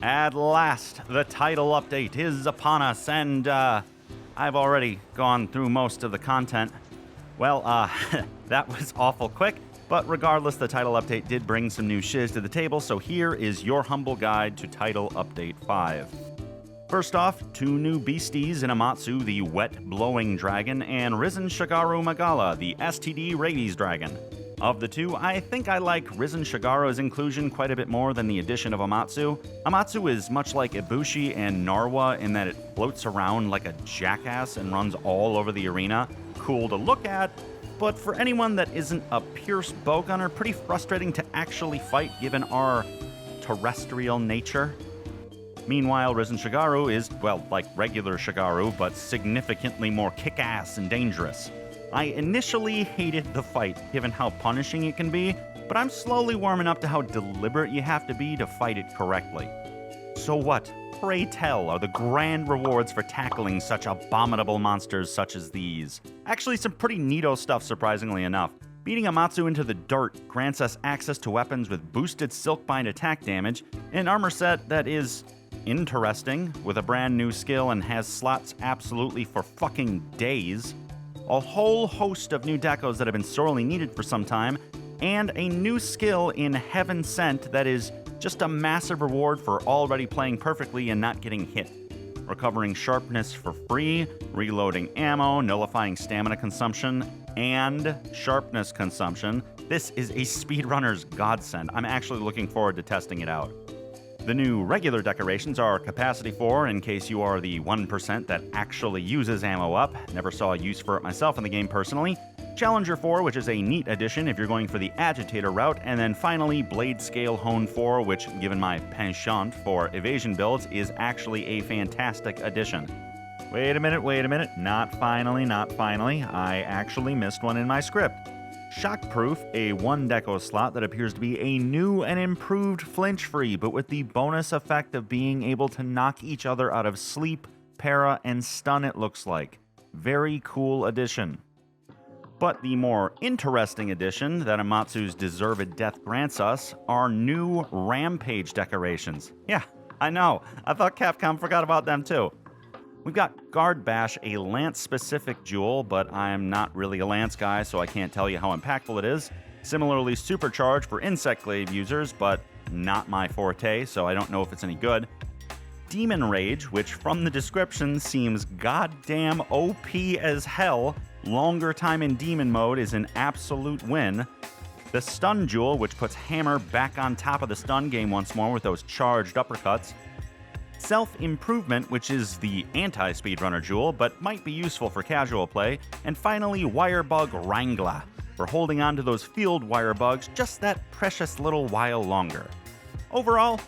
At last, the title update is upon us, and I've already gone through most of the content. Well, that was awful quick, but regardless, the title update did bring some new shiz to the table, so here is your humble guide to Title Update 5. First off, two new beasties in Amatsu, the Wet Blowing Dragon, and Risen Shagaru Magala, the STD Rabies Dragon. Of the two, I think I like Risen Shagaru's inclusion quite a bit more than the addition of Amatsu. Amatsu is much like Ibushi and Narwa in that it floats around like a jackass and runs all over the arena. Cool to look at, but for anyone that isn't a Pierce bowgunner, pretty frustrating to actually fight given our terrestrial nature. Meanwhile, Risen Shagaru is, well, like regular Shagaru, but significantly more kick-ass and dangerous. I initially hated the fight, given how punishing it can be, but I'm slowly warming up to how deliberate you have to be to fight it correctly. So what, pray tell, are the grand rewards for tackling such abominable monsters such as these? Actually, some pretty neato stuff, surprisingly enough. Beating Amatsu into the dirt grants us access to weapons with boosted Silkbind attack damage, an armor set that is interesting, with a brand new skill and has slots absolutely for fucking days, a whole host of new decos that have been sorely needed for some time, and a new skill in Heaven Sent that is just a massive reward for already playing perfectly and not getting hit. Recovering sharpness for free, reloading ammo, nullifying stamina consumption, and sharpness consumption. This is a speedrunner's godsend. I'm actually looking forward to testing it out. The new regular decorations are Capacity 4, in case you are the 1% that actually uses ammo up. Never saw a use for it myself in the game personally. Challenger 4, which is a neat addition if you're going for the Agitator route. And then finally, Blade Scale Hone 4, which, given my penchant for evasion builds, is actually a fantastic addition. Wait a minute. Not finally. I actually missed one in my script. Shockproof, a 1 deco slot that appears to be a new and improved flinch-free, but with the bonus effect of being able to knock each other out of sleep, para, and stun, it looks like. Very cool addition. But the more interesting addition that Amatsu's Deserved Death grants us are new Rampage decorations. Yeah, I know. I thought Capcom forgot about them too. We've got Guard Bash, a Lance-specific jewel, but I'm not really a Lance guy, so I can't tell you how impactful it is. Similarly, Supercharge for Insect Glaive users, but not my forte, so I don't know if it's any good. Demon Rage, which from the description seems goddamn OP as hell. Longer time in demon mode is an absolute win. The Stun Jewel, which puts Hammer back on top of the stun game once more with those charged uppercuts. Self-Improvement, which is the anti-speedrunner jewel, but might be useful for casual play. And finally, Wirebug Wrangler, for holding on to those field wire bugs just that precious little while longer. Overall,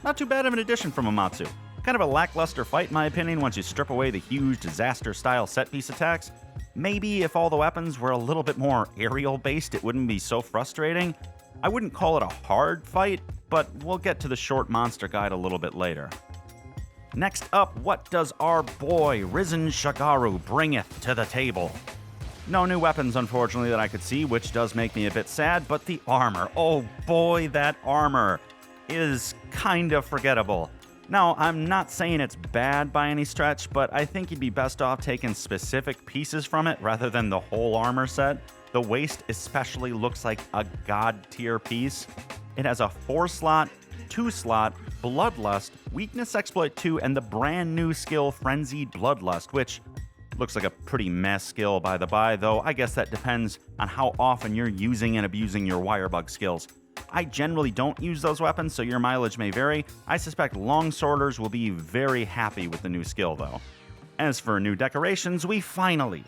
not too bad of an addition from Amatsu. Kind of a lackluster fight in my opinion once you strip away the huge disaster-style set-piece attacks. Maybe if all the weapons were a little bit more aerial-based, it wouldn't be so frustrating. I wouldn't call it a hard fight, but we'll get to the short monster guide a little bit later. Next up, what does our boy Risen Shagaru bringeth to the table? No new weapons, unfortunately, that I could see, which does make me a bit sad, but the armor, oh boy, that armor is kind of forgettable. Now, I'm not saying it's bad by any stretch, but I think you'd be best off taking specific pieces from it rather than the whole armor set. The waist especially looks like a god tier piece. It has a 4-slot, 2-slot, Bloodlust, Weakness Exploit 2, and the brand new skill Frenzied Bloodlust, which looks like a pretty mess skill by the by, though I guess that depends on how often you're using and abusing your wirebug skills. I generally don't use those weapons, so your mileage may vary. I suspect longsworders will be very happy with the new skill, though. As for new decorations, we finally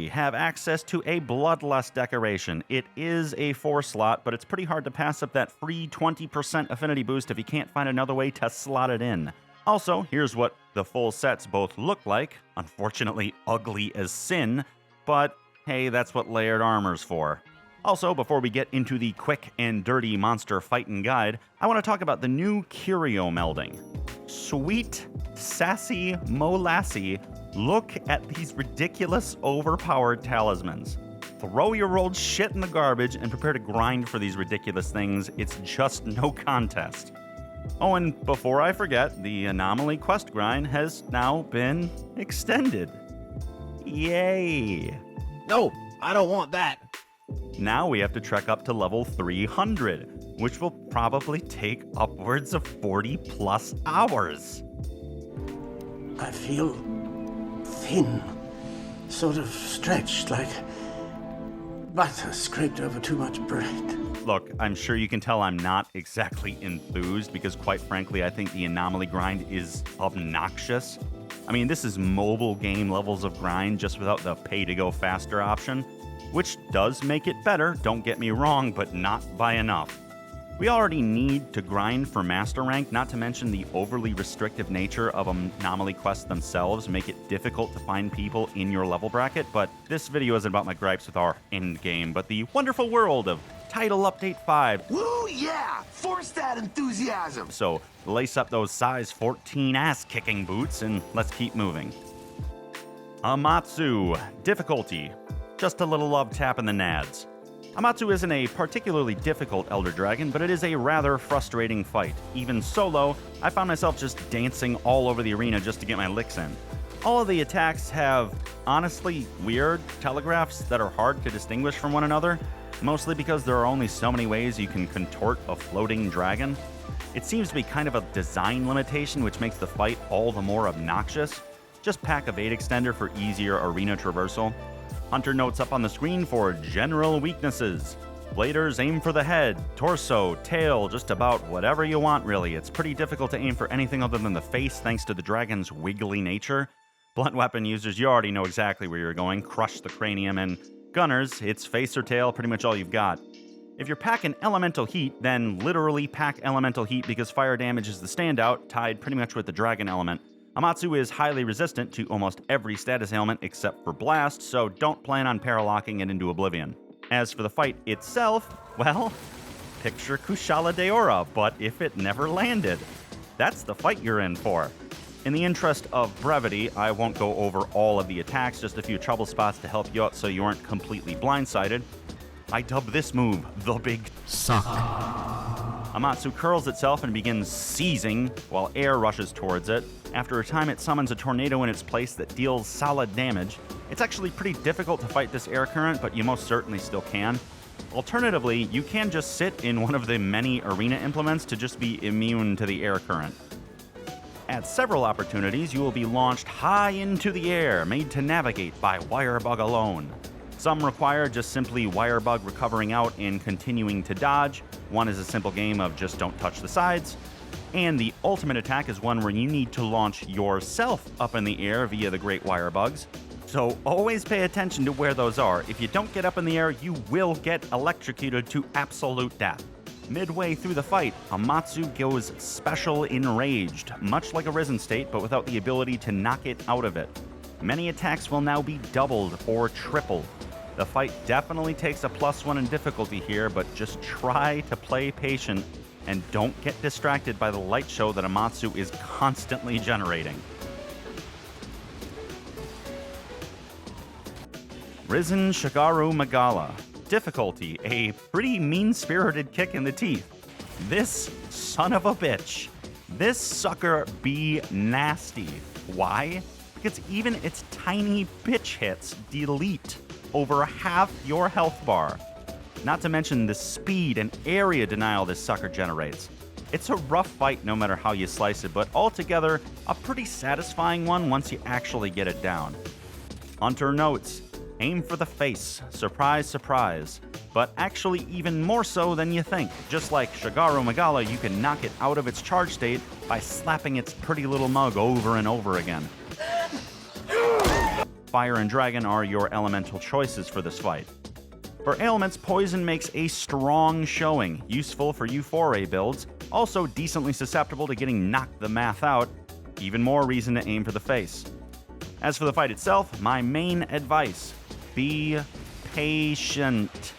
have access to a Bloodlust decoration. It is a 4-slot, but it's pretty hard to pass up that free 20% affinity boost if you can't find another way to slot it in. Also, here's what the full sets both look like. Unfortunately, ugly as sin, but hey, that's what layered armor's for. Also, before we get into the quick and dirty monster fighting guide, I want to talk about the new Qurio melding. Sweet, sassy, molassy, look at these ridiculous, overpowered talismans. Throw your old shit in the garbage and prepare to grind for these ridiculous things. It's just no contest. Oh, and before I forget, the Anomaly quest grind has now been extended. Yay! No, I don't want that. Now we have to trek up to level 300, which will probably take upwards of 40 plus hours. I feel thin, sort of stretched, like butter scraped over too much bread. Look, I'm sure you can tell I'm not exactly enthused because, quite frankly, I think the Anomaly grind is obnoxious. I mean, this is mobile game levels of grind just without the pay-to-go faster option, which does make it better, don't get me wrong, but not by enough. We already need to grind for master rank, not to mention the overly restrictive nature of Anomaly quests themselves make it difficult to find people in your level bracket, but this video isn't about my gripes with our end game, but the wonderful world of Title Update 5. Woo, yeah! Force that enthusiasm! So lace up those size 14 ass-kicking boots and let's keep moving. Amatsu. Difficulty. Just a little love tap in the nads. Amatsu isn't a particularly difficult Elder Dragon, but it is a rather frustrating fight. Even solo, I found myself just dancing all over the arena just to get my licks in. All of the attacks have, honestly, weird telegraphs that are hard to distinguish from one another, mostly because there are only so many ways you can contort a floating dragon. It seems to be kind of a design limitation, which makes the fight all the more obnoxious. Just pack a Vade Extender for easier arena traversal. Hunter notes up on the screen for general weaknesses. Bladers aim for the head, torso, tail, just about whatever you want really. It's pretty difficult to aim for anything other than the face thanks to the dragon's wiggly nature. Blunt weapon users, you already know exactly where you're going, crush the cranium, and gunners, it's face or tail, pretty much all you've got. If you're packing elemental heat, then literally pack elemental heat because fire damage is the standout, tied pretty much with the dragon element. Amatsu is highly resistant to almost every status ailment except for blast, so don't plan on paralocking it into oblivion. As for the fight itself, well, picture Kushala Deora, but if it never landed. That's the fight you're in for. In the interest of brevity, I won't go over all of the attacks, just a few trouble spots to help you out so you aren't completely blindsided. I dub this move the Big Suck. Amatsu curls itself and begins seizing while air rushes towards it. After a time, it summons a tornado in its place that deals solid damage. It's actually pretty difficult to fight this air current, but you most certainly still can. Alternatively, you can just sit in one of the many arena implements to just be immune to the air current. At several opportunities, you will be launched high into the air, made to navigate by Wirebug alone. Some require just simply Wirebug recovering out and continuing to dodge. One is a simple game of just don't touch the sides. And the ultimate attack is one where you need to launch yourself up in the air via the Great Wirebugs. So always pay attention to where those are. If you don't get up in the air, you will get electrocuted to absolute death. Midway through the fight, Amatsu goes special enraged, much like a Risen state, but without the ability to knock it out of it. Many attacks will now be doubled or tripled. The fight definitely takes a +1 in difficulty here, but just try to play patient and don't get distracted by the light show that Amatsu is constantly generating. Risen Shagaru Magala. Difficulty, a pretty mean-spirited kick in the teeth. This son of a bitch. This sucker be nasty. Why? Because even its tiny bitch hits delete over half your health bar. Not to mention the speed and area denial this sucker generates. It's a rough fight no matter how you slice it, but altogether, a pretty satisfying one once you actually get it down. Hunter notes, aim for the face, surprise, surprise. But actually even more so than you think. Just like Shagaru Magala, you can knock it out of its charge state by slapping its pretty little mug over and over again. Fire and Dragon are your elemental choices for this fight. For ailments, Poison makes a strong showing, useful for U4A builds, also decently susceptible to getting knocked the math out, even more reason to aim for the face. As for the fight itself, my main advice, be patient.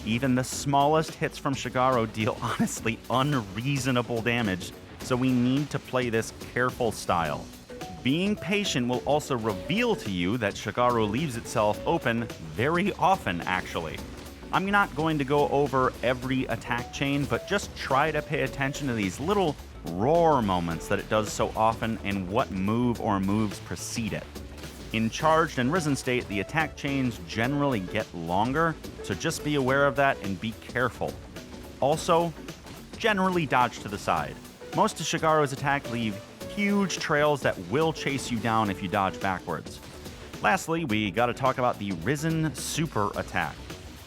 Even the smallest hits from Shagaru deal honestly unreasonable damage, so we need to play this careful style. Being patient will also reveal to you that Shagaru leaves itself open very often, actually. I'm not going to go over every attack chain, but just try to pay attention to these little roar moments that it does so often, and what move or moves precede it. In charged and risen state, the attack chains generally get longer, so just be aware of that and be careful. Also, generally dodge to the side. Most of Shagaru's attacks leave huge trails that will chase you down if you dodge backwards. Lastly, we gotta talk about the Risen Super Attack.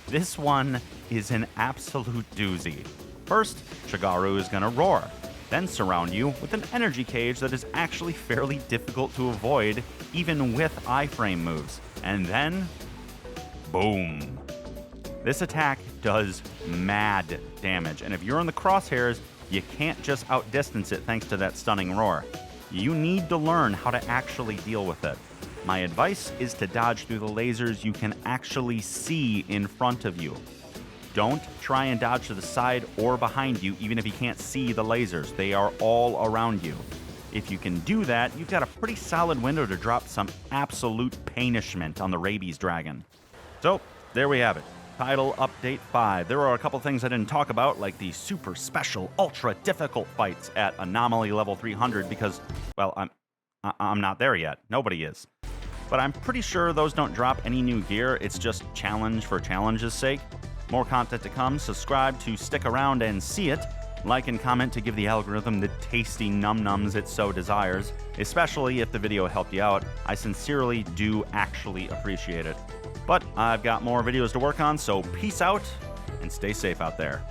This one is an absolute doozy. First, Shagaru is gonna roar, then surround you with an energy cage that is actually fairly difficult to avoid, even with iframe moves. And then, boom. This attack does mad damage, and if you're in the crosshairs, you can't just outdistance it thanks to that stunning roar. You need to learn how to actually deal with it. My advice is to dodge through the lasers you can actually see in front of you. Don't try and dodge to the side or behind you, even if you can't see the lasers. They are all around you. If you can do that, you've got a pretty solid window to drop some absolute punishment on the Rabies Dragon. So, there we have it. Title Update 5. There are a couple things I didn't talk about, like the super special, ultra difficult fights at Anomaly level 300 because, well, I'm not there yet. Nobody is. But I'm pretty sure those don't drop any new gear. It's just challenge for challenge's sake. More content to come. Subscribe to stick around and see it. Like and comment to give the algorithm the tasty num-nums it so desires, especially if the video helped you out. I sincerely do actually appreciate it. But I've got more videos to work on, so peace out and stay safe out there.